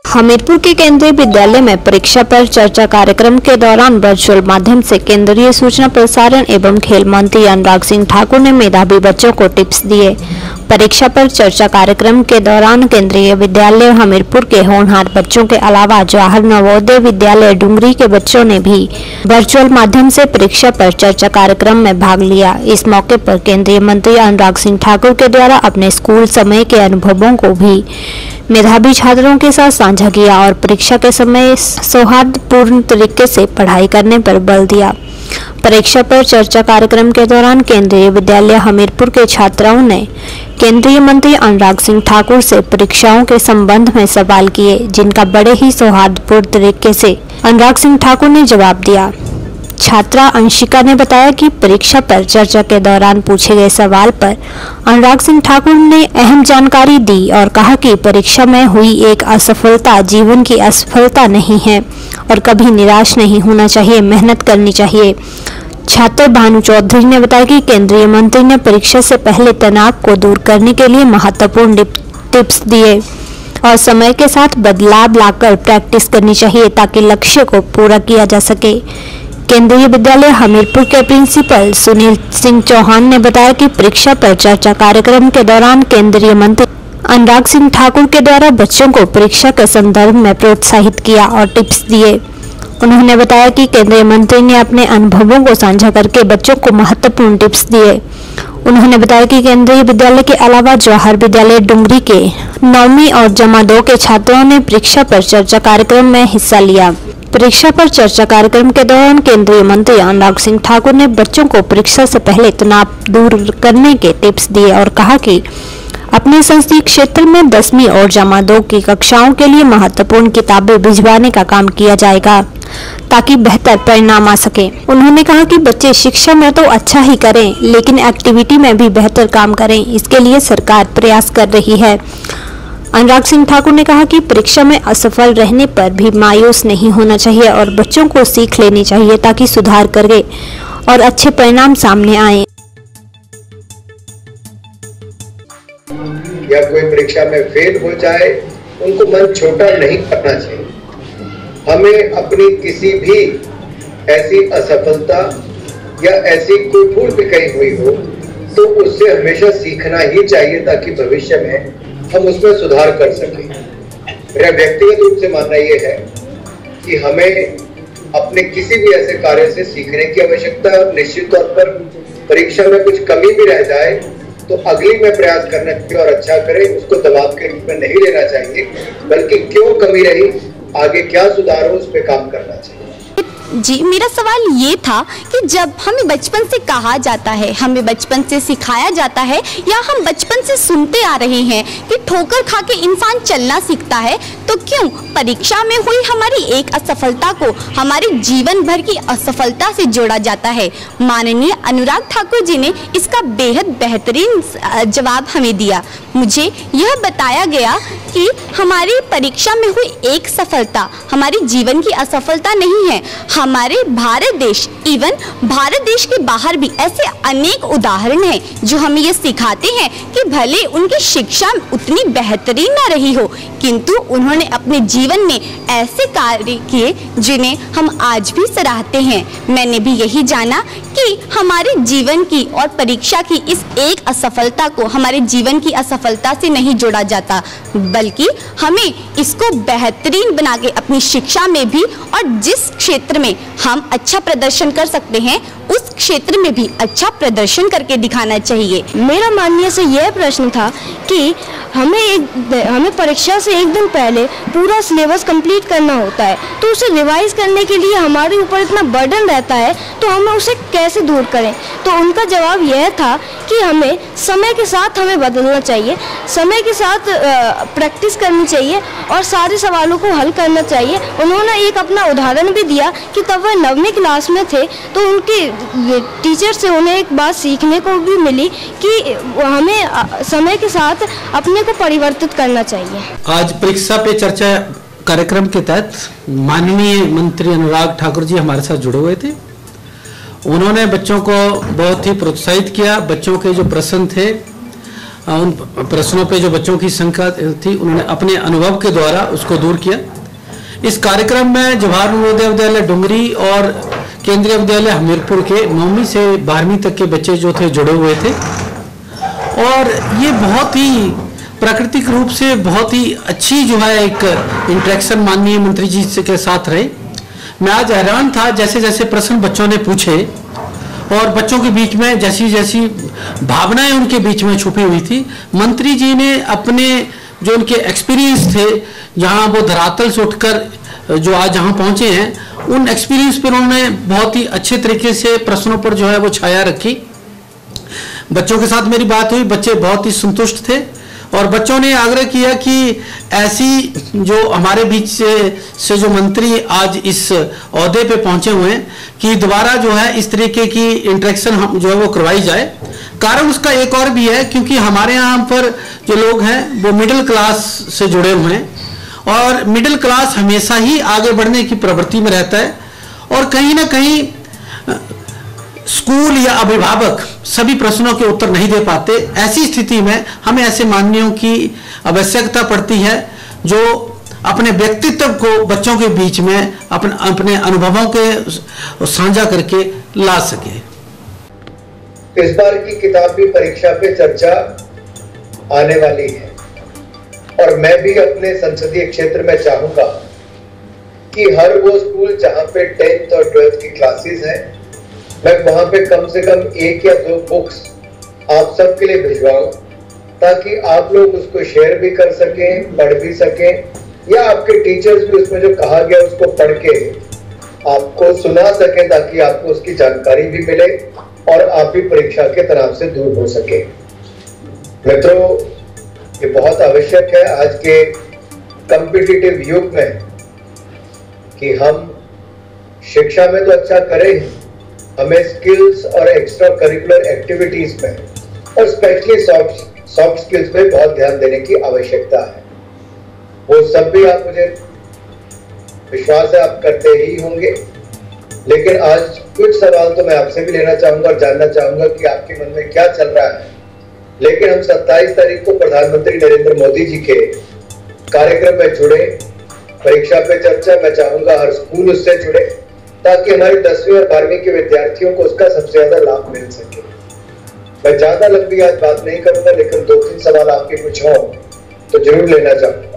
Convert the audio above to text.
हमीरपुर के केंद्रीय विद्यालय में परीक्षा पर चर्चा कार्यक्रम के दौरान वर्चुअल माध्यम से केंद्रीय सूचना प्रसारण एवं खेल मंत्री अनुराग सिंह ठाकुर ने मेधावी बच्चों को टिप्स दिए। परीक्षा पर चर्चा कार्यक्रम के दौरान केंद्रीय विद्यालय हमीरपुर के होनहार बच्चों के अलावा जवाहर नवोदय विद्यालय डुंगरी के बच्चों ने भी वर्चुअल माध्यम से परीक्षा पर चर्चा कार्यक्रम में भाग लिया। इस मौके पर केंद्रीय मंत्री अनुराग सिंह ठाकुर के द्वारा अपने स्कूल समय के अनुभवों को भी मेधावी छात्रों के साथ साझा किया और परीक्षा के समय सौहार्दपूर्ण तरीके से पढ़ाई करने पर बल दिया। परीक्षा पर चर्चा कार्यक्रम के दौरान केंद्रीय विद्यालय हमीरपुर के छात्राओं ने केंद्रीय मंत्री अनुराग सिंह ठाकुर से परीक्षाओं के संबंध में सवाल किए, जिनका बड़े ही सौहार्दपूर्ण तरीके से अनुराग सिंह ठाकुर ने जवाब दिया। छात्रा अंशिका ने बताया कि परीक्षा पर चर्चा के दौरान पूछे गए सवाल पर अनुराग सिंह ठाकुर ने अहम जानकारी दी और कहा कि परीक्षा में हुई एक असफलता जीवन की असफलता नहीं है और कभी निराश नहीं होना चाहिए, मेहनत करनी चाहिए। छात्र भानु चौधरी ने बताया कि केंद्रीय मंत्री ने परीक्षा से पहले तनाव को दूर करने के लिए महत्वपूर्ण टिप्स दिए और समय के साथ बदलाव लाकर प्रैक्टिस करनी चाहिए ताकि लक्ष्य को पूरा किया जा सके। केंद्रीय विद्यालय हमीरपुर के प्रिंसिपल सुनील सिंह चौहान ने बताया कि परीक्षा पर चर्चा कार्यक्रम के दौरान केंद्रीय मंत्री अनुराग सिंह ठाकुर के द्वारा बच्चों को परीक्षा के संदर्भ में प्रोत्साहित किया और टिप्स दिए। उन्होंने बताया कि केंद्रीय मंत्री ने अपने अनुभवों को साझा करके बच्चों को महत्वपूर्ण टिप्स दिए। उन्होंने बताया कि केंद्रीय विद्यालय के अलावा जवाहर विद्यालय डुंगरी के 9वीं और जमा 2 के छात्रों ने परीक्षा पर चर्चा कार्यक्रम में हिस्सा लिया। परीक्षा पर चर्चा कार्यक्रम के दौरान केंद्रीय मंत्री अनुराग सिंह ठाकुर ने बच्चों को परीक्षा से पहले तनाव दूर करने के टिप्स दिए और कहा कि अपने संसदीय क्षेत्र में 10वीं और जमा 2 की कक्षाओं के लिए महत्वपूर्ण किताबें भिजवाने का काम किया जाएगा ताकि बेहतर परिणाम आ सके। उन्होंने कहा कि बच्चे शिक्षा में तो अच्छा ही करें लेकिन एक्टिविटी में भी बेहतर काम करें, इसके लिए सरकार प्रयास कर रही है। अनुराग सिंह ठाकुर ने कहा कि परीक्षा में असफल रहने पर भी मायूस नहीं होना चाहिए और बच्चों को सीख लेनी चाहिए ताकि सुधार करे और अच्छे परिणाम सामने आए। या कोई परीक्षा में फेल हो जाए, उनको मन छोटा नहीं करना चाहिए। हमें अपनी किसी भी ऐसी असफलता या ऐसी कोई भूल भी कहीं हुई हो तो उससे हमेशा सीखना ही चाहिए ताकि भविष्य में हम उसमें सुधार कर सकें। मेरा व्यक्तिगत रूप से मानना यह है कि हमें अपने किसी भी ऐसे कार्य से सीखने की आवश्यकता है और निश्चित तौर पर परीक्षा में कुछ कमी भी रह जाए तो अगली में प्रयास करना चाहिए और अच्छा करें, उसको दबाव के रूप में नहीं लेना चाहिए, बल्कि क्यों कमी रही, आगे क्या सुधार हो, उस पर काम करना चाहिए। जी, मेरा सवाल ये था कि जब हमें बचपन से कहा जाता है, हमें बचपन से सिखाया जाता है या हम बचपन से सुनते आ रहे हैं कि ठोकर खा के इंसान चलना सीखता है, तो क्यों परीक्षा में हुई हमारी एक असफलता को हमारे जीवन भर की असफलता से जोड़ा जाता है? माननीय अनुराग ठाकुर जी ने इसका बेहद बेहतरीन जवाब हमें दिया। मुझे यह बताया गया कि हमारी परीक्षा में हुई एक सफलता हमारे जीवन की असफलता नहीं है। हमारे भारत देश, इवन भारत देश के बाहर भी ऐसे अनेक उदाहरण हैं जो हमें ये सिखाते हैं कि भले उनकी शिक्षा उतनी बेहतरीन ना रही हो, किंतु उन्होंने अपने जीवन में ऐसे कार्य किए जिन्हें हम आज भी सराहते हैं। मैंने भी यही जाना कि हमारे जीवन की और परीक्षा की इस एक असफलता को हमारे जीवन की असफलता से नहीं जोड़ा जाता, बल्कि हमें इसको बेहतरीन बना के अपनी शिक्षा में भी और जिस क्षेत्र में हम अच्छा प्रदर्शन कर सकते हैं उस क्षेत्र में भी अच्छा प्रदर्शन करके दिखाना चाहिए। मेरा माननीय से यह प्रश्न था कि हमें परीक्षा से एक दिन पहले पूरा सिलेबस कंप्लीट करना होता है, तो उसे रिवाइज करने के लिए हमारे ऊपर इतना बर्डन रहता है, तो हमें उसे कैसे दूर करें? तो उनका जवाब यह था कि हमें समय के साथ हमें बदलना चाहिए, समय के साथ प्रैक्टिस करनी चाहिए और सारे सवालों को हल करना चाहिए। उन्होंने एक अपना उदाहरण भी दिया कि तब वह 9वीं क्लास में थे तो उनके टीचर से उन्हें एक बात सीखने को भी मिली कि हमें समय के साथ अपने को परिवर्तित करना चाहिए। आज परीक्षा पे चर्चा कार्यक्रम के तहत माननीय मंत्री अनुराग ठाकुर जी हमारे साथ जुड़े हुए थे उन्होंने बच्चों को बहुत ही प्रोत्साहित किया। बच्चों के जो प्रश्न थे, उन प्रश्नों पे जो बच्चों की शंका थी, उन्होंने अपने अनुभव के द्वारा उसको दूर किया। इस कार्यक्रम में जवाहर नवोदय विद्यालय डुंगरी और केंद्रीय विद्यालय हमीरपुर के 9वीं से 12वीं तक के बच्चे जो थे जुड़े हुए थे, और ये बहुत ही प्राकृतिक रूप से बहुत ही अच्छी जो है एक इंटरेक्शन माननीय मंत्री जी के साथ रहे। मैं आज हैरान था जैसे जैसे प्रश्न बच्चों ने पूछे और बच्चों के बीच में जैसी जैसी भावनाएं उनके बीच में छुपी हुई थी, मंत्री जी ने अपने जो उनके एक्सपीरियंस थे, जहां वो धरातल से उठकर जो आज जहां पहुंचे हैं, उन एक्सपीरियंस पर उन्होंने बहुत ही अच्छे तरीके से प्रश्नों पर जो है वो छाया रखी। बच्चों के साथ मेरी बात हुई, बच्चे बहुत ही संतुष्ट थे और बच्चों ने आग्रह किया कि ऐसी जो हमारे बीच से जो मंत्री आज इस ओहदे पे पहुंचे हुए हैं कि दोबारा जो है इस तरीके की इंटरेक्शन हम जो है वो करवाई जाए। कारण उसका एक और भी है, क्योंकि हमारे यहाँ पर जो लोग हैं वो मिडिल क्लास से जुड़े हुए हैं और मिडिल क्लास हमेशा ही आगे बढ़ने की प्रवृत्ति में रहता है और कहीं ना कहीं स्कूल या अभिभावक सभी प्रश्नों के उत्तर नहीं दे पाते। ऐसी स्थिति में हमें ऐसे माननीयों की आवश्यकता पड़ती है जो अपने व्यक्तित्व को बच्चों के बीच में अपने अनुभवों के साझा करके ला सके। इस बार की किताबी परीक्षा पे चर्चा आने वाली है और मैं भी अपने संसदीय क्षेत्र में चाहूंगा कि हर वो स्कूल जहां पे 10th और 12th की क्लासेस हैं, मैं वहां पे कम से कम 1 या 2 बुक्स आप सबके लिए भिजवाऊं ताकि आप लोग उसको शेयर भी कर सकें, पढ़ भी सकें या आपके टीचर्स भी उसमें जो कहा गया उसको पढ़ के आपको सुना सकें ताकि आपको उसकी जानकारी भी मिले और आप भी परीक्षा के तनाव से दूर हो सके। मित्रों, ये बहुत आवश्यक है आज के कॉम्पिटिटिव युग में कि हम शिक्षा में तो अच्छा करें, हमें स्किल्स और एक्स्ट्रा करिकुलर एक्टिविटीज में और स्पेशली सॉफ्ट स्किल्स पे बहुत ध्यान देने की आवश्यकता है। वो सब भी आप, मुझे विश्वास है आप करते ही होंगे, लेकिन आज कुछ सवाल तो मैं आपसे भी लेना चाहूंगा और जानना चाहूंगा कि आपके मन में क्या चल रहा है। लेकिन हम 27 तारीख को प्रधानमंत्री नरेंद्र मोदी जी के कार्यक्रम में जुड़े, परीक्षा पे चर्चा, मैं चाहूंगा हर स्कूल उससे जुड़े ताकि हमारे 10वीं और 12वीं के विद्यार्थियों को उसका सबसे ज्यादा लाभ मिल सके। मैं ज्यादा लंबी आज बात नहीं करूंगा, लेकिन 2-3 सवाल आपके कुछ हो तो जरूर लेना चाहूंगा।